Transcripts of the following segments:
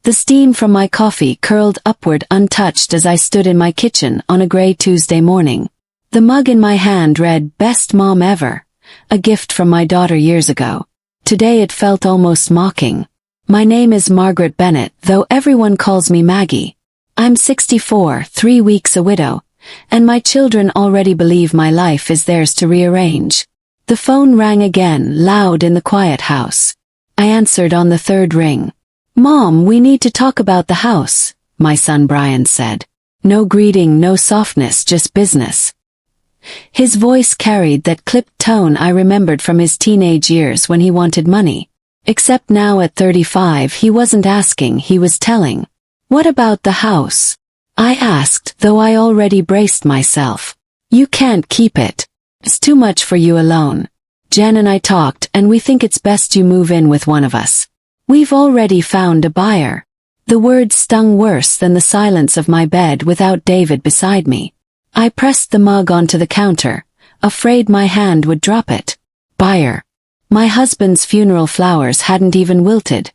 The steam from my coffee curled upward untouched as I stood in my kitchen on a gray Tuesday morning. The mug in my hand read, "Best Mom Ever," a gift from my daughter years ago. Today it felt almost mocking. My name is Margaret Bennett, though everyone calls me Maggie. I'm 64, 3 weeks a widow, and my children already believe my life is theirs to rearrange. The phone rang again, loud in the quiet house. I answered on the third ring. "Mom, we need to talk about the house," my son Brian said. No greeting, no softness, just business. His voice carried that clipped tone I remembered from his teenage years when he wanted money. Except now at 35 he wasn't asking, he was telling. "What about the house?" I asked, though I already braced myself. "You can't keep it. It's too much for you alone. Jen and I talked, and we think it's best you move in with one of us. We've already found a buyer." The words stung worse than the silence of my bed without David beside me. I pressed the mug onto the counter, afraid my hand would drop it. Buyer. My husband's funeral flowers hadn't even wilted,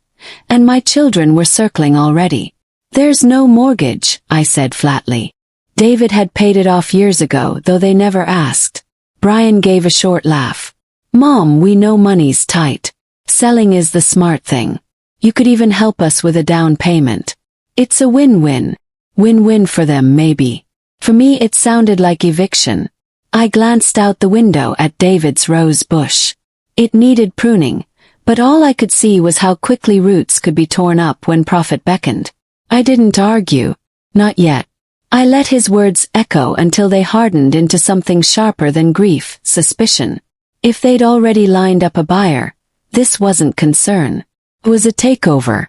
and my children were circling already. "There's no mortgage," I said flatly. David had paid it off years ago, though they never asked. Brian gave a short laugh. "Mom, we know money's tight. Selling is the smart thing. You could even help us with a down payment. It's a win-win. Win-win for them, maybe. For me it sounded like eviction." I glanced out the window at David's rose bush. It needed pruning, but all I could see was how quickly roots could be torn up when profit beckoned. I didn't argue. Not yet. I let his words echo until they hardened into something sharper than grief, suspicion. If they'd already lined up a buyer, this wasn't concern. It was a takeover.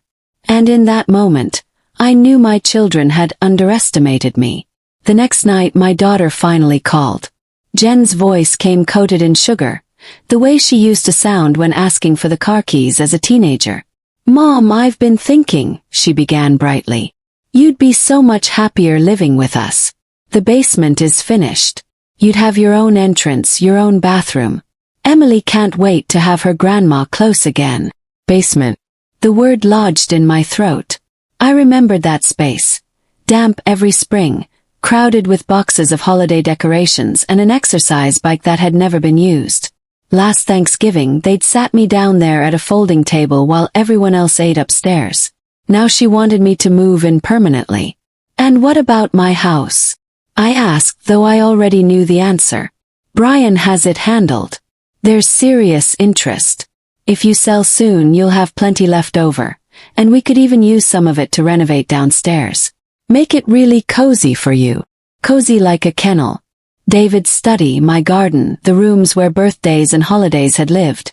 And in that moment, I knew my children had underestimated me. The next night my daughter finally called. Jen's voice came coated in sugar, the way she used to sound when asking for the car keys as a teenager. "Mom, I've been thinking," she began brightly. "You'd be so much happier living with us. The basement is finished. You'd have your own entrance, your own bathroom. Emily can't wait to have her grandma close again." Basement. The word lodged in my throat. I remembered that space. Damp every spring, crowded with boxes of holiday decorations and an exercise bike that had never been used. Last Thanksgiving they'd sat me down there at a folding table while everyone else ate upstairs. Now she wanted me to move in permanently. "And what about my house?" I asked, though I already knew the answer. "Brian has it handled. There's serious interest. If you sell soon you'll have plenty left over, and we could even use some of it to renovate downstairs. Make it really cozy for you. Cozy like a kennel. David's study, my garden, the rooms where birthdays and holidays had lived,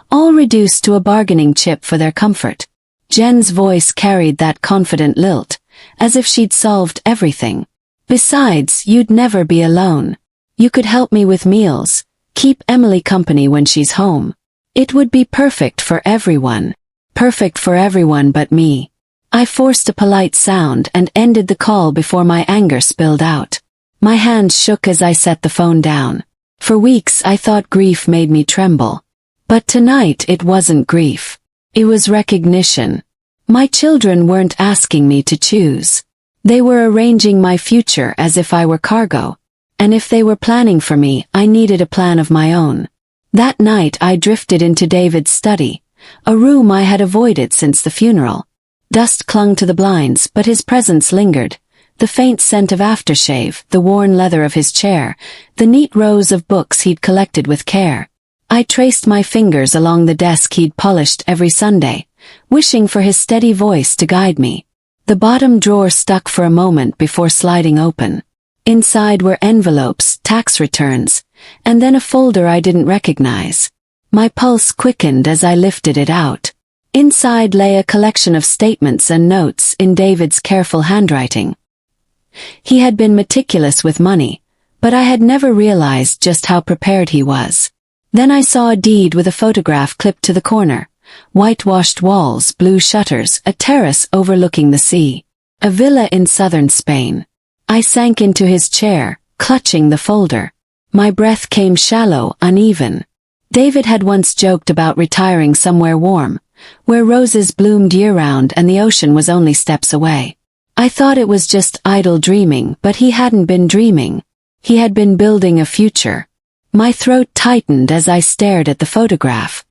all reduced to a bargaining chip for their comfort." Jen's voice carried that confident lilt, as if she'd solved everything. "Besides, you'd never be alone. You could help me with meals, keep Emily company when she's home. It would be perfect for everyone. Perfect for everyone but me." I forced a polite sound and ended the call before my anger spilled out. My hands shook as I set the phone down. For weeks I thought grief made me tremble. But tonight it wasn't grief. It was recognition. My children weren't asking me to choose. They were arranging my future as if I were cargo. And if they were planning for me, I needed a plan of my own. That night I drifted into David's study, a room I had avoided since the funeral. Dust clung to the blinds, but his presence lingered. The faint scent of aftershave, the worn leather of his chair, the neat rows of books he'd collected with care. I traced my fingers along the desk he'd polished every Sunday, wishing for his steady voice to guide me. The bottom drawer stuck for a moment before sliding open. Inside were envelopes, tax returns, and then a folder I didn't recognize. My pulse quickened as I lifted it out. Inside lay a collection of statements and notes in David's careful handwriting. He had been meticulous with money, but I had never realized just how prepared he was. Then I saw a deed with a photograph clipped to the corner. Whitewashed walls, blue shutters, a terrace overlooking the sea. A villa in southern Spain. I sank into his chair, clutching the folder. My breath came shallow, uneven. David had once joked about retiring somewhere warm, where roses bloomed year-round and the ocean was only steps away. I thought it was just idle dreaming, but he hadn't been dreaming. He had been building a future. My throat tightened as I stared at the photograph.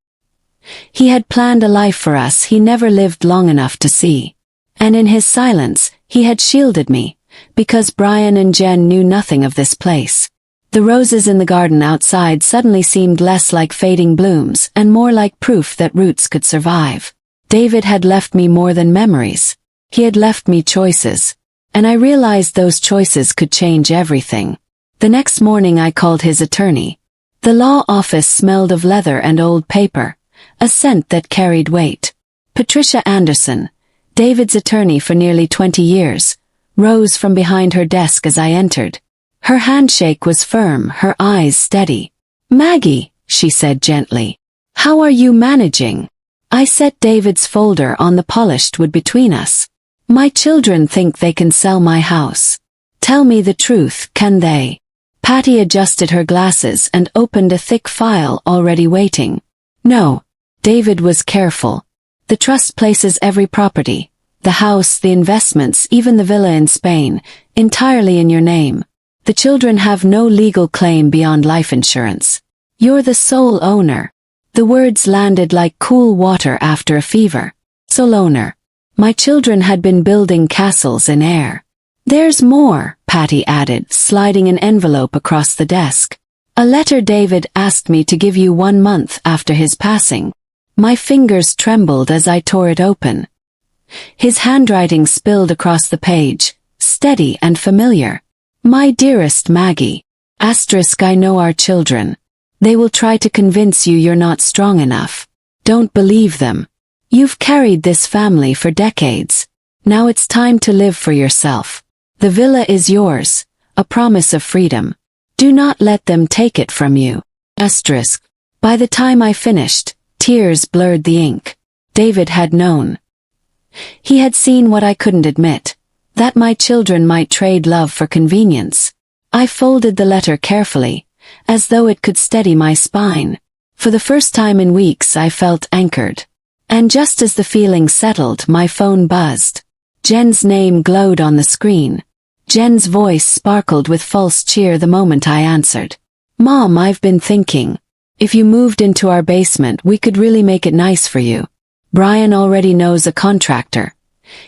He had planned a life for us he never lived long enough to see. And in his silence, he had shielded me, because Brian and Jen knew nothing of this place. The roses in the garden outside suddenly seemed less like fading blooms and more like proof that roots could survive. David had left me more than memories. He had left me choices. And I realized those choices could change everything. The next morning I called his attorney. The law office smelled of leather and old paper, a scent that carried weight. Patricia Anderson, David's attorney for nearly 20 years, rose from behind her desk as I entered. Her handshake was firm, her eyes steady. "Maggie," she said gently, "how are you managing?" I set David's folder on the polished wood between us. "My children think they can sell my house. Tell me the truth, can they?" Patty adjusted her glasses and opened a thick file already waiting. "No." David was careful. "The trust places every property, the house, the investments, even the villa in Spain, entirely in your name. The children have no legal claim beyond life insurance. You're the sole owner." The words landed like cool water after a fever. Sole owner. My children had been building castles in air. "There's more," Patty added, sliding an envelope across the desk. "A letter David asked me to give you 1 month after his passing." My fingers trembled as I tore it open. His handwriting spilled across the page, steady and familiar. "My dearest Maggie. I know our children. They will try to convince you you're not strong enough. Don't believe them. You've carried this family for decades. Now it's time to live for yourself. The villa is yours, a promise of freedom. Do not let them take it from you." By the time I finished, tears blurred the ink. David had known. He had seen what I couldn't admit, that my children might trade love for convenience. I folded the letter carefully, as though it could steady my spine. For the first time in weeks I felt anchored. And just as the feeling settled, my phone buzzed. Jen's name glowed on the screen. Jen's voice sparkled with false cheer the moment I answered. "Mom, I've been thinking. If you moved into our basement, we could really make it nice for you. Brian already knows a contractor.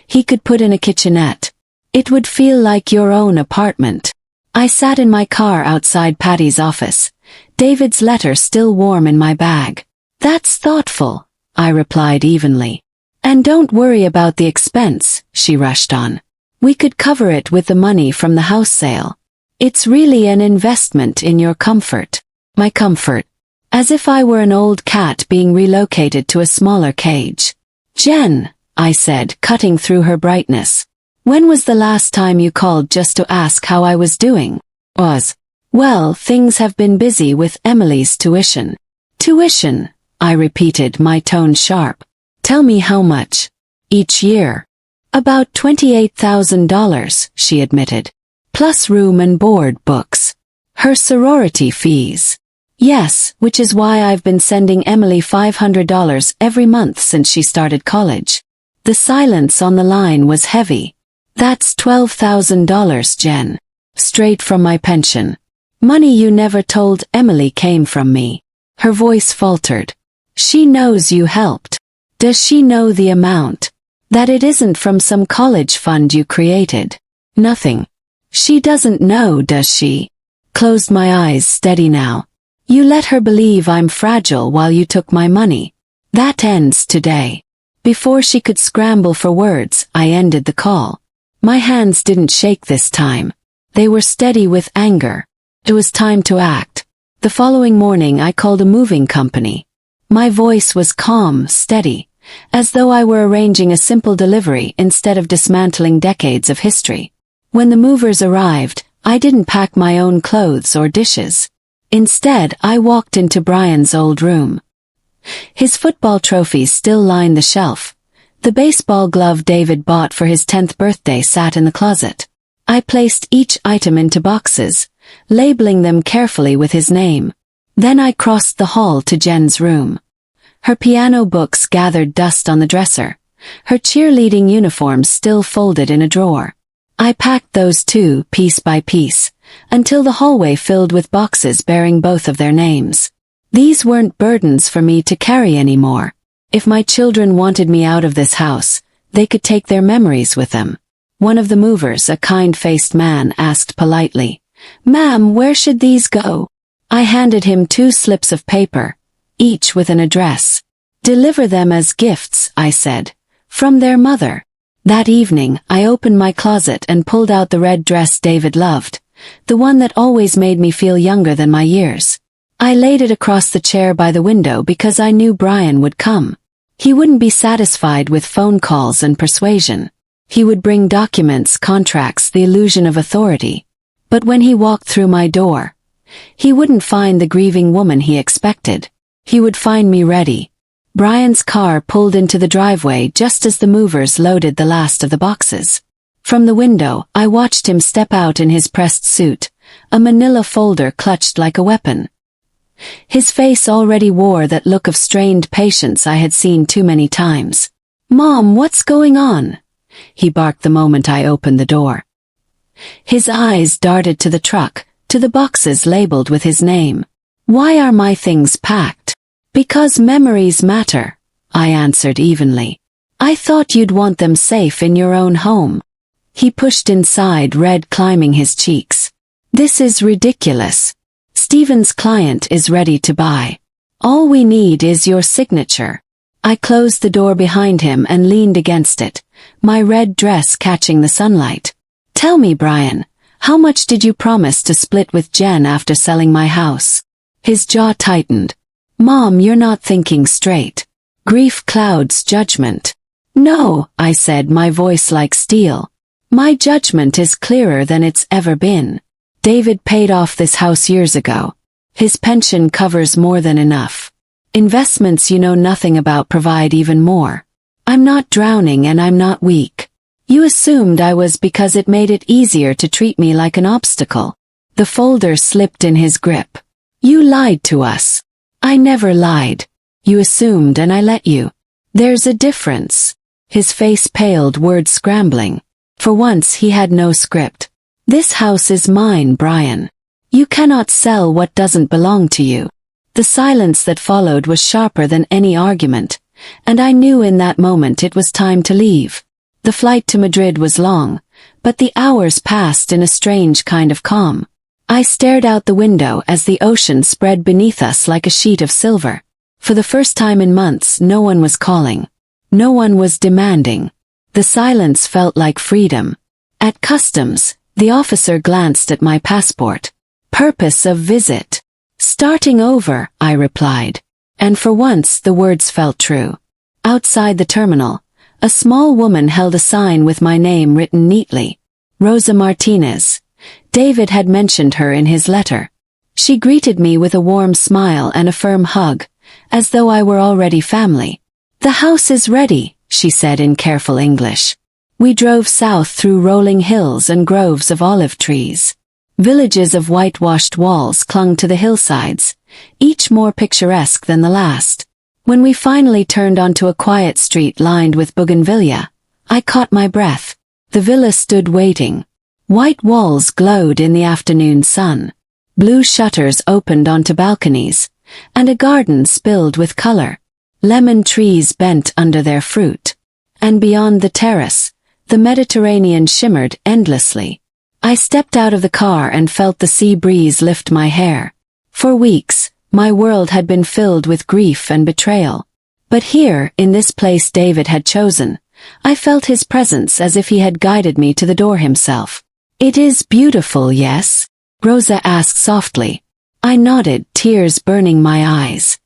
He could put in a kitchenette. It would feel like your own apartment." I sat in my car outside Patty's office, David's letter still warm in my bag. "That's thoughtful," I replied evenly. "And don't worry about the expense," she rushed on. "We could cover it with the money from the house sale. It's really an investment in your comfort." My comfort. As if I were an old cat being relocated to a smaller cage. "Jen," I said, cutting through her brightness. "When was the last time you called just to ask how I was doing?" Well, things have been busy with Emily's tuition." "Tuition," I repeated, my tone sharp. "Tell me how much." "Each year." "About $28,000, she admitted. "Plus room and board, books. Her sorority fees." "Yes, which is why I've been sending Emily $500 every month since she started college." The silence on the line was heavy. "That's $12,000, Jen. Straight from my pension. Money you never told Emily came from me." Her voice faltered. "She knows you helped. Does she know the amount? That it isn't from some college fund you created?" "Nothing." "She doesn't know, does she?" Closed my eyes, steady now. "You let her believe I'm fragile while you took my money. That ends today." Before she could scramble for words, I ended the call. My hands didn't shake this time. They were steady with anger. It was time to act. The following morning I called a moving company. My voice was calm, steady, as though I were arranging a simple delivery instead of dismantling decades of history. When the movers arrived, I didn't pack my own clothes or dishes. Instead, I walked into Brian's old room. His football trophies still lined the shelf. The baseball glove David bought for his 10th birthday sat in the closet. I placed each item into boxes, labeling them carefully with his name. Then I crossed the hall to Jen's room. Her piano books gathered dust on the dresser, her cheerleading uniforms still folded in a drawer. I packed those too, piece by piece, until the hallway filled with boxes bearing both of their names. These weren't burdens for me to carry anymore. If my children wanted me out of this house, they could take their memories with them. One of the movers, a kind-faced man, asked politely, "Ma'am, where should these go?" I handed him 2 slips of paper, each with an address. "Deliver them as gifts," I said, "from their mother." That evening, I opened my closet and pulled out the red dress David loved, the one that always made me feel younger than my years. I laid it across the chair by the window because I knew Brian would come. He wouldn't be satisfied with phone calls and persuasion. He would bring documents, contracts, the illusion of authority. But when he walked through my door, he wouldn't find the grieving woman he expected. He would find me ready. Brian's car pulled into the driveway just as the movers loaded the last of the boxes. From the window, I watched him step out in his pressed suit, a manila folder clutched like a weapon. His face already wore that look of strained patience I had seen too many times. "Mom, what's going on?" he barked the moment I opened the door. His eyes darted to the truck, to the boxes labeled with his name. "Why are my things packed?" "Because memories matter," I answered evenly. "I thought you'd want them safe in your own home." He pushed inside, red climbing his cheeks. "This is ridiculous. Stephen's client is ready to buy. All we need is your signature." I closed the door behind him and leaned against it, my red dress catching the sunlight. "Tell me, Brian, how much did you promise to split with Jen after selling my house?" His jaw tightened. "Mom, you're not thinking straight. Grief clouds judgment." "No," I said, my voice like steel. "My judgment is clearer than it's ever been. David paid off this house years ago. His pension covers more than enough. Investments you know nothing about provide even more. I'm not drowning and I'm not weak. You assumed I was because it made it easier to treat me like an obstacle." The folder slipped in his grip. "You lied to us." "I never lied. You assumed and I let you. There's a difference." His face paled, words scrambling. For once he had no script. "This house is mine, Brian. You cannot sell what doesn't belong to you." The silence that followed was sharper than any argument, and I knew in that moment it was time to leave. The flight to Madrid was long, but the hours passed in a strange kind of calm. I stared out the window as the ocean spread beneath us like a sheet of silver. For the first time in months, no one was calling. No one was demanding. The silence felt like freedom. At customs, the officer glanced at my passport. "Purpose of visit." "Starting over," I replied. And for once the words felt true. Outside the terminal, a small woman held a sign with my name written neatly. Rosa Martinez. David had mentioned her in his letter. She greeted me with a warm smile and a firm hug, as though I were already family. "The house is ready," she said in careful English. We drove south through rolling hills and groves of olive trees. Villages of whitewashed walls clung to the hillsides, each more picturesque than the last. When we finally turned onto a quiet street lined with bougainvillea, I caught my breath. The villa stood waiting. White walls glowed in the afternoon sun. Blue shutters opened onto balconies, and a garden spilled with color. Lemon trees bent under their fruit. And beyond the terrace, the Mediterranean shimmered endlessly. I stepped out of the car and felt the sea breeze lift my hair. For weeks, my world had been filled with grief and betrayal. But here, in this place David had chosen, I felt his presence as if he had guided me to the door himself. "It is beautiful, yes?" Rosa asked softly. I nodded, tears burning my eyes.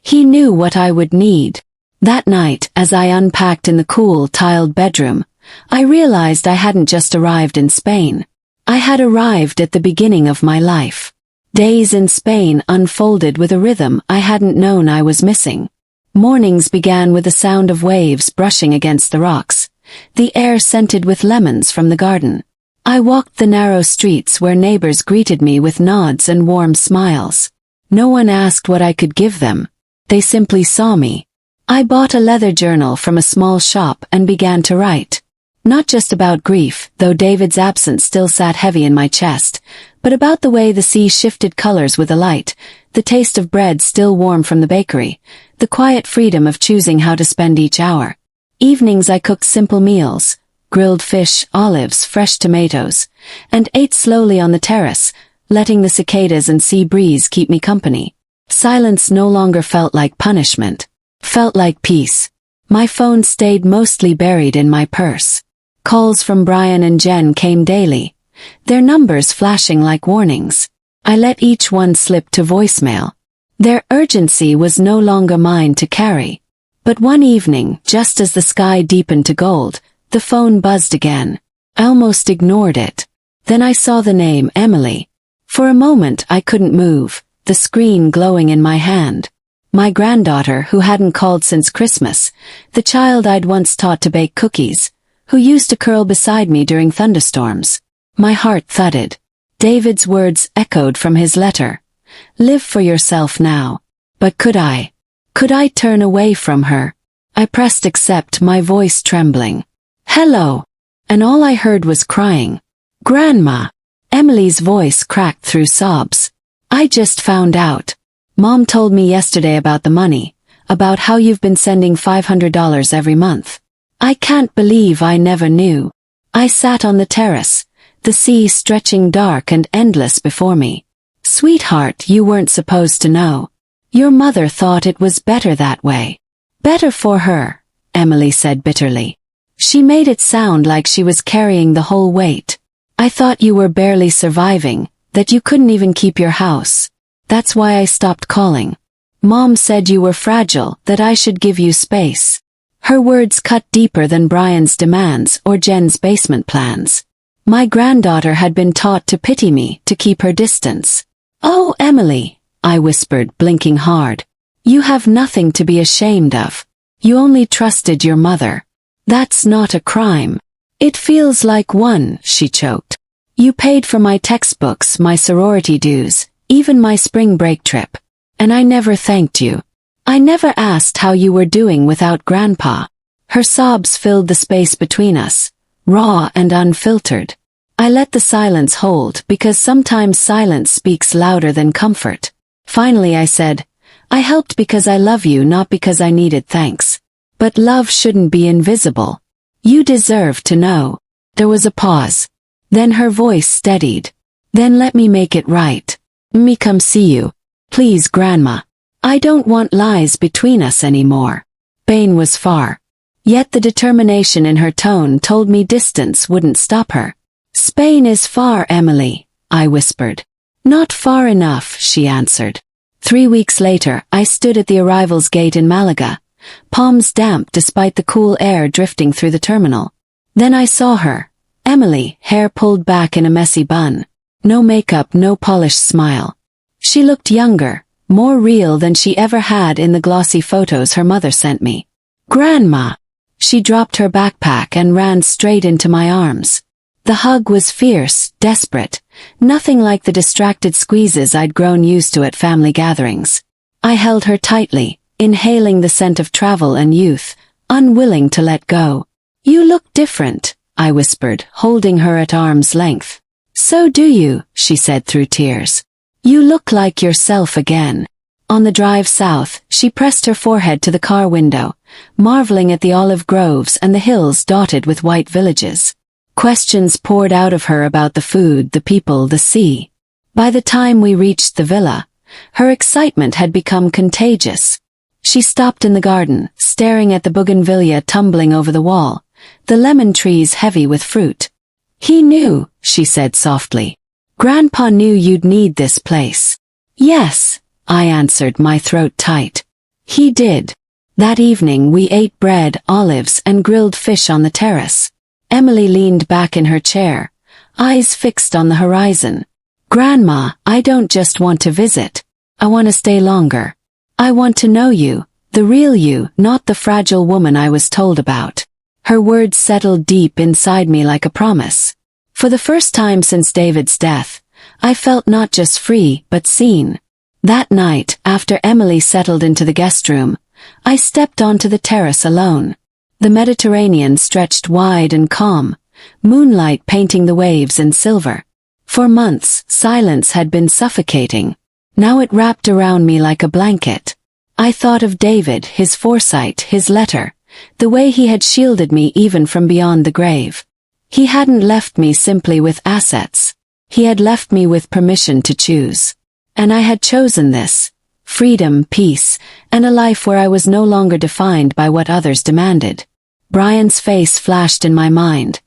He knew what I would need. That night, as I unpacked in the cool, tiled bedroom, I realized I hadn't just arrived in Spain. I had arrived at the beginning of my life. Days in Spain unfolded with a rhythm I hadn't known I was missing. Mornings began with the sound of waves brushing against the rocks, the air scented with lemons from the garden. I walked the narrow streets where neighbors greeted me with nods and warm smiles. No one asked what I could give them, They simply saw me. I bought a leather journal from a small shop and began to write. Not just about grief, though David's absence still sat heavy in my chest, but about the way the sea shifted colors with the light, the taste of bread still warm from the bakery, the quiet freedom of choosing how to spend each hour. Evenings I cooked simple meals, grilled fish, olives, fresh tomatoes, and ate slowly on the terrace, letting the cicadas and sea breeze keep me company. Silence no longer felt like punishment. Felt like peace. My phone stayed mostly buried in my purse. Calls from Brian and Jen came daily, their numbers flashing like warnings. I let each one slip to voicemail. Their urgency was no longer mine to carry. But one evening, just as the sky deepened to gold, the phone buzzed again. I almost ignored it. Then I saw the name Emily. For a moment I couldn't move, the screen glowing in my hand. My granddaughter, who hadn't called since Christmas, the child I'd once taught to bake cookies, who used to curl beside me during thunderstorms. My heart thudded. David's words echoed from his letter. Live for yourself now. But could I? Could I turn away from her? I pressed accept, my voice trembling. Hello. And all I heard was crying. Grandma. Emily's voice cracked through sobs. I just found out. Mom told me yesterday about the money, about how you've been sending $500 every month. I can't believe I never knew. I sat on the terrace, the sea stretching dark and endless before me. Sweetheart, you weren't supposed to know. Your mother thought it was better that way. Better for her, Emily said bitterly. She made it sound like she was carrying the whole weight. I thought you were barely surviving, that you couldn't even keep your house. That's why I stopped calling. Mom said you were fragile, that I should give you space. Her words cut deeper than Brian's demands or Jen's basement plans. My granddaughter had been taught to pity me, to keep her distance. Oh, Emily, I whispered, blinking hard. You have nothing to be ashamed of. You only trusted your mother. That's not a crime. It feels like one, she choked. You paid for my textbooks, my sorority dues, even my spring break trip. And I never thanked you. I never asked how you were doing without Grandpa. Her sobs filled the space between us, raw and unfiltered. I let the silence hold because sometimes silence speaks louder than comfort. Finally I said, I helped because I love you, not because I needed thanks. But love shouldn't be invisible. You deserve to know. There was a pause. Then her voice steadied. Then let me make it right. Me come see you. Please, Grandma. I don't want lies between us anymore. Spain was far. Yet the determination in her tone told me distance wouldn't stop her. Spain is far, Emily, I whispered. Not far enough, she answered. 3 weeks later, I stood at the arrivals gate in Malaga, palms damp despite the cool air drifting through the terminal. Then I saw her, Emily, hair pulled back in a messy bun. No makeup, no polished smile. She looked younger, more real than she ever had in the glossy photos her mother sent me. Grandma! She dropped her backpack and ran straight into my arms. The hug was fierce, desperate, nothing like the distracted squeezes I'd grown used to at family gatherings. I held her tightly, inhaling the scent of travel and youth, unwilling to let go. You look different, I whispered, holding her at arm's length. So do you, she said through tears. You look like yourself again. On the drive south, she pressed her forehead to the car window, marveling at the olive groves and the hills dotted with white villages. Questions poured out of her about the food, the people, the sea. By the time we reached the villa, her excitement had become contagious. She stopped in the garden, staring at the bougainvillea tumbling over the wall, the lemon trees heavy with fruit. He knew, she said softly. Grandpa knew you'd need this place. Yes, I answered, my throat tight. He did. That evening we ate bread, olives, and grilled fish on the terrace. Emily leaned back in her chair, eyes fixed on the horizon. Grandma, I don't just want to visit. I want to stay longer. I want to know you, the real you, not the fragile woman I was told about. Her words settled deep inside me like a promise. For the first time since David's death, I felt not just free, but seen. That night, after Emily settled into the guest room, I stepped onto the terrace alone. The Mediterranean stretched wide and calm, moonlight painting the waves in silver. For months, silence had been suffocating. Now it wrapped around me like a blanket. I thought of David, his foresight, his letter, the way he had shielded me even from beyond the grave. He hadn't left me simply with assets. He had left me with permission to choose. And I had chosen this: freedom, peace, and a life where I was no longer defined by what others demanded. Brian's face flashed in my mind.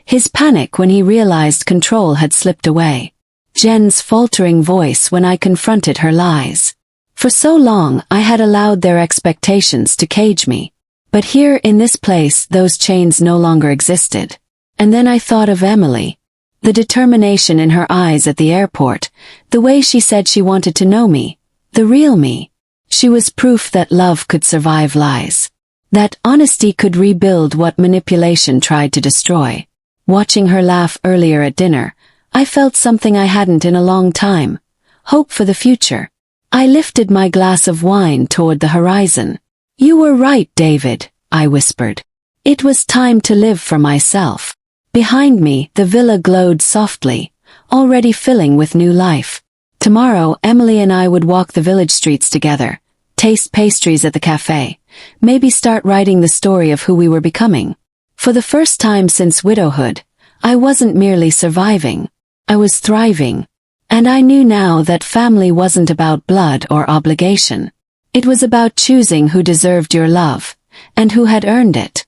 His panic when he realized control had slipped away. Jen's faltering voice when I confronted her lies. For so long I had allowed their expectations to cage me. But here in this place those chains no longer existed. And then I thought of Emily. The determination in her eyes at the airport, the way she said she wanted to know me, the real me. She was proof that love could survive lies. That honesty could rebuild what manipulation tried to destroy. Watching her laugh earlier at dinner, I felt something I hadn't in a long time: hope for the future. I lifted my glass of wine toward the horizon. "You were right, David," I whispered. It was time to live for myself. Behind me, the villa glowed softly, already filling with new life. Tomorrow, Emily and I would walk the village streets together, taste pastries at the cafe, maybe start writing the story of who we were becoming. For the first time since widowhood, I wasn't merely surviving. I was thriving. And I knew now that family wasn't about blood or obligation. It was about choosing who deserved your love, and who had earned it.